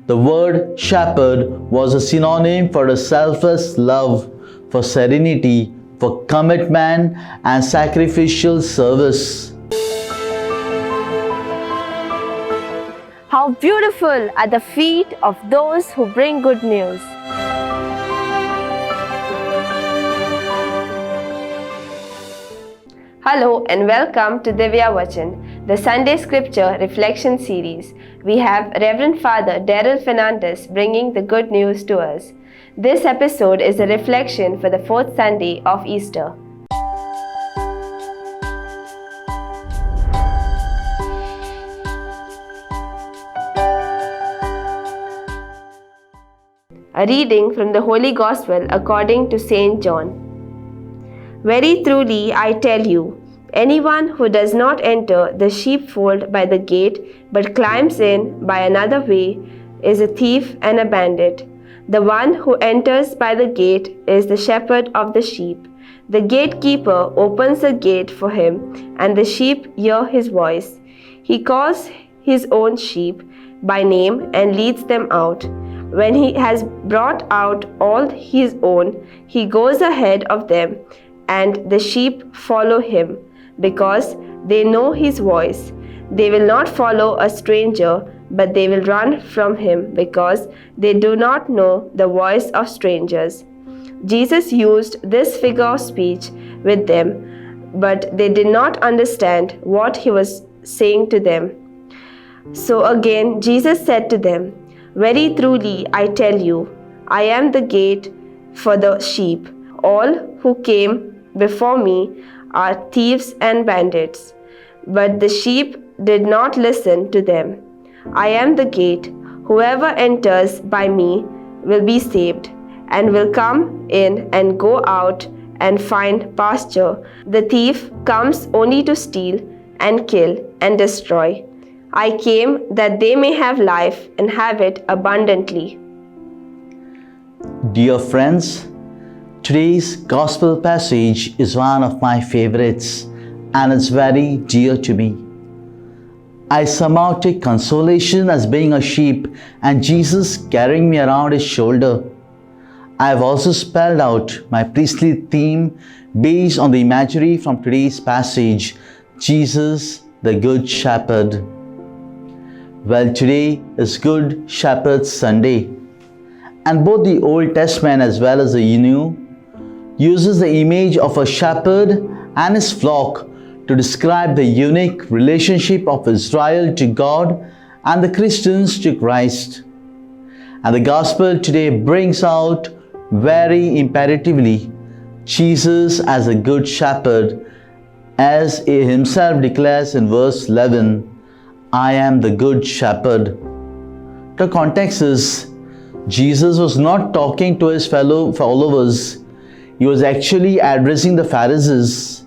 The word shepherd was a synonym for a selfless love, for serenity, for commitment and sacrificial service. How beautiful are the feet of those who bring good news. Hello and welcome to Divya Vachan, the Sunday Scripture Reflection Series. We have Reverend Father Darrell Fernandes bringing the good news to us. This episode is a reflection for the fourth Sunday of Easter. A reading from the Holy Gospel according to St. John. Very truly I tell you, anyone who does not enter the sheepfold by the gate but climbs in by another way is a thief and a bandit. The one who enters by the gate is the shepherd of the sheep. The gatekeeper opens the gate for him, and the sheep hear his voice. He calls his own sheep by name and leads them out. When he has brought out all his own, he goes ahead of them, and the sheep follow him, because they know his voice. They will not follow a stranger, but they will run from him, because they do not know the voice of strangers. Jesus used this figure of speech with them, but they did not understand what he was saying to them. So again Jesus said to them, Very truly I tell you, I am the gate for the sheep. All who came before me are thieves and bandits, but the sheep did not listen to them. I am the gate. Whoever enters by me will be saved, and will come in and go out and find pasture. The thief comes only to steal and kill and destroy. I came that they may have life and have it abundantly. Dear friends, today's gospel passage is one of my favorites, and it's very dear to me. I somehow take consolation as being a sheep and Jesus carrying me around his shoulder. I have also spelled out my priestly theme based on the imagery from today's passage, Jesus the Good Shepherd. Well, today is Good Shepherd Sunday, and both the Old Testament as well as the New uses the image of a shepherd and his flock to describe the unique relationship of Israel to God and the Christians to Christ. And the Gospel today brings out very imperatively Jesus as a good shepherd, as he himself declares in verse 11, I am the good shepherd. The context is, Jesus was not talking to his fellow followers. He was actually addressing the Pharisees.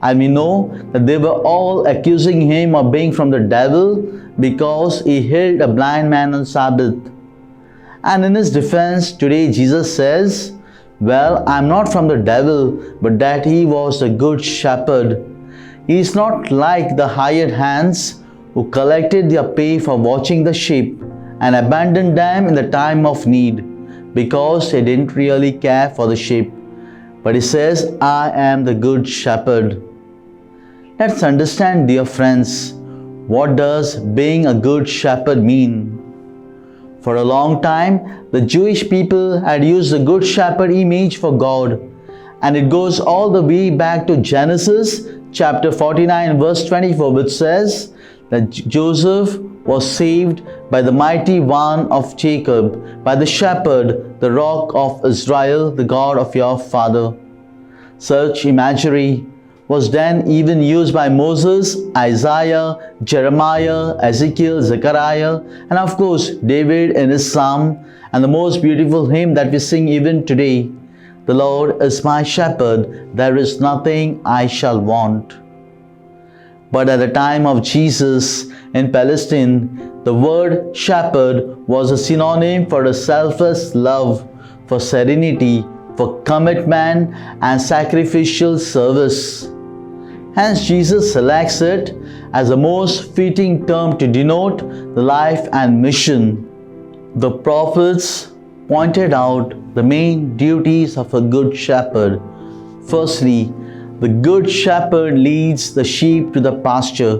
And we know that they were all accusing him of being from the devil because he healed a blind man on Sabbath. And in his defense, today Jesus says, well, I'm not from the devil, but that he was a good shepherd. He is not like the hired hands who collected their pay for watching the sheep and abandoned them in the time of need because they didn't really care for the sheep. But he says, I am the good shepherd. Let's understand, dear friends, what does being a good shepherd mean? For a long time, the Jewish people had used the good shepherd image for God, and it goes all the way back to Genesis chapter 49 verse 24, which says that Joseph was saved by the mighty one of Jacob, by the shepherd, the rock of Israel, the God of your father. Such imagery was then even used by Moses, Isaiah, Jeremiah, Ezekiel, Zechariah, and of course David in his psalm, and the most beautiful hymn that we sing even today, the Lord is my shepherd, there is nothing I shall want. But at the time of Jesus in Palestine, the word shepherd was a synonym for a selfless love, for serenity, for commitment and sacrificial service. Hence, Jesus selects it as the most fitting term to denote the life and mission. The prophets pointed out the main duties of a good shepherd. Firstly, the good shepherd leads the sheep to the pasture,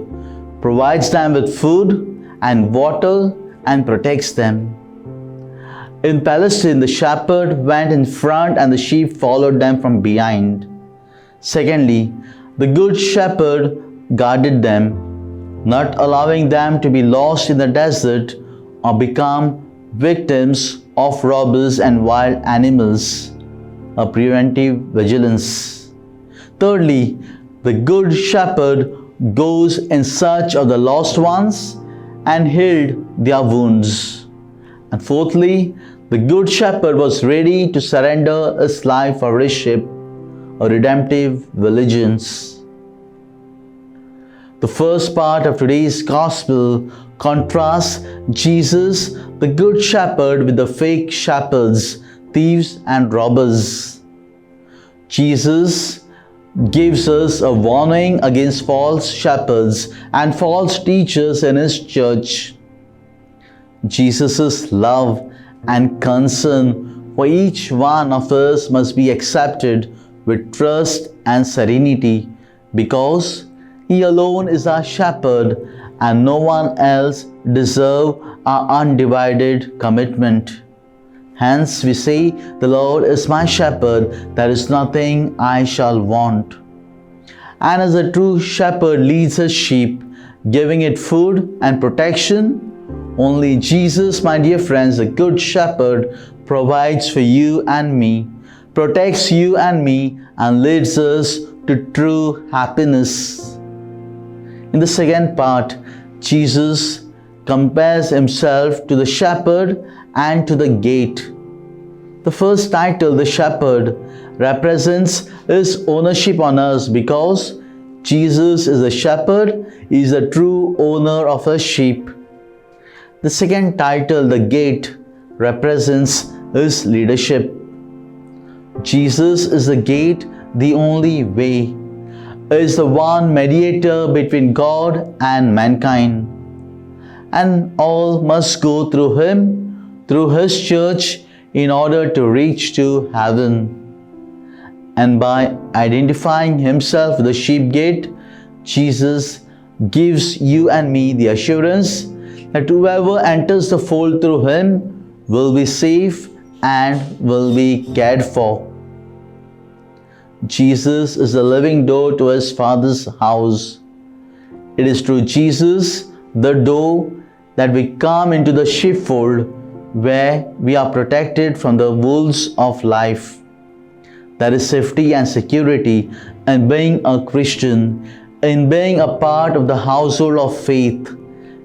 provides them with food and water, and protects them. In Palestine, the shepherd went in front and the sheep followed them from behind. Secondly, the good shepherd guarded them, not allowing them to be lost in the desert or become victims of robbers and wild animals, a preventive vigilance. Thirdly, the good shepherd goes in search of the lost ones and healed their wounds. And fourthly, the good shepherd was ready to surrender his life for his sheep, a redemptive vigilance. The first part of today's gospel contrasts Jesus, the good shepherd, with the fake shepherds, thieves and robbers. Jesus gives us a warning against false shepherds and false teachers in his church. Jesus' love and concern for each one of us must be accepted with trust and serenity, because he alone is our shepherd and no one else deserves our undivided commitment. Hence we say, the Lord is my shepherd, there is nothing I shall want. And as a true shepherd leads his sheep, giving it food and protection, only Jesus, my dear friends, the good shepherd, provides for you and me, protects you and me, and leads us to true happiness. In the second part, Jesus compares himself to the shepherd and to the gate. The first title, the shepherd, represents his ownership on us, because Jesus is the shepherd, he is the true owner of his sheep. The second title, the gate, represents his leadership. Jesus is the gate, the only way. He is the one mediator between God and mankind. And all must go through him, through his church, in order to reach to heaven. And by identifying himself with the sheep gate, Jesus gives you and me the assurance that whoever enters the fold through him will be safe and will be cared for. Jesus is the living door to his Father's house. It is through Jesus, the door, that we come into the sheepfold, where we are protected from the wolves of life. There is safety and security in being a Christian, in being a part of the household of faith,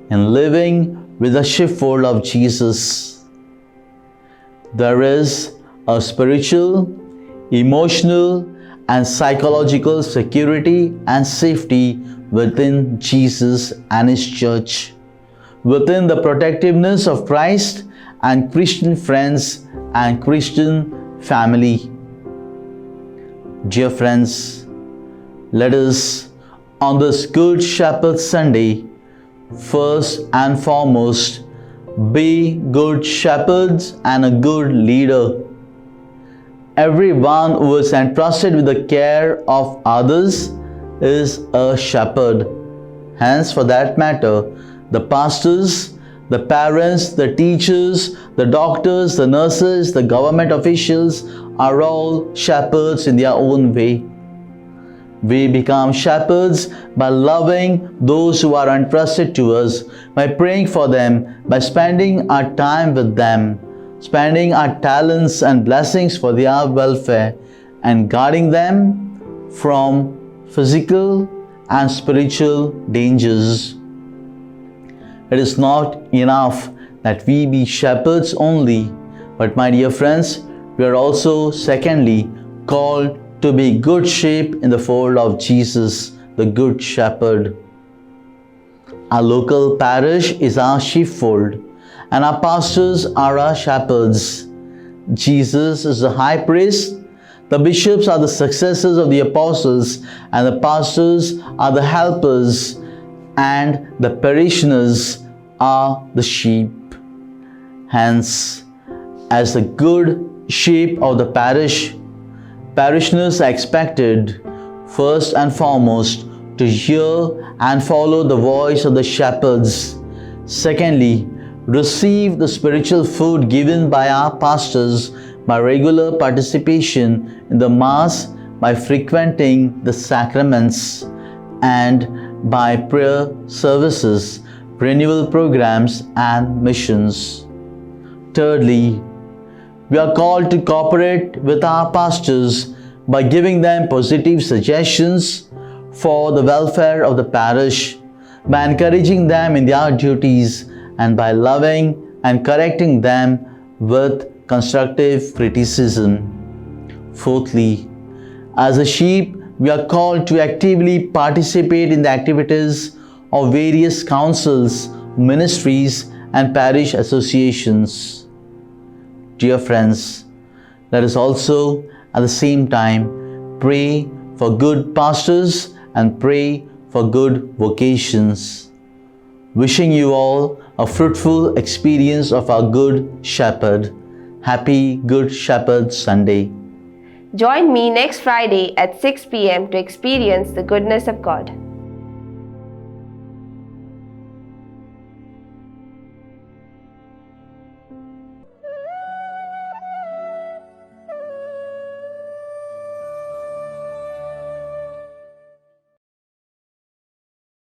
in living with the sheepfold of Jesus. There is a spiritual, emotional, and psychological security and safety within Jesus and his church, within the protectiveness of Christ and Christian friends and Christian family. Dear friends, let us on this Good Shepherd Sunday, first and foremost, be good shepherds and a good leader. Everyone who is entrusted with the care of others is a shepherd. Hence, for that matter, the pastors, the parents, the teachers, the doctors, the nurses, the government officials are all shepherds in their own way. We become shepherds by loving those who are entrusted to us, by praying for them, by spending our time with them, spending our talents and blessings for their welfare, and guarding them from physical and spiritual dangers. It is not enough that we be shepherds only, but my dear friends, we are also secondly called to be good sheep in the fold of Jesus, the Good Shepherd. Our local parish is our sheepfold, and our pastors are our shepherds. Jesus is the high priest, the bishops are the successors of the apostles, and the pastors are the helpers, and the parishioners are the sheep. Hence, as the good sheep of the parish, parishioners are expected, first and foremost, to hear and follow the voice of the shepherds. Secondly, receive the spiritual food given by our pastors by regular participation in the Mass, by frequenting the sacraments, and by prayer services, renewal programs, and missions. Thirdly, we are called to cooperate with our pastors by giving them positive suggestions for the welfare of the parish, by encouraging them in their duties, and by loving and correcting them with constructive criticism. Fourthly, as a sheep, we are called to actively participate in the activities of various councils, ministries, and parish associations. Dear friends, let us also at the same time pray for good pastors and pray for good vocations. Wishing you all a fruitful experience of our Good Shepherd. Happy Good Shepherd Sunday. Join me next Friday at 6 p.m. to experience the goodness of God.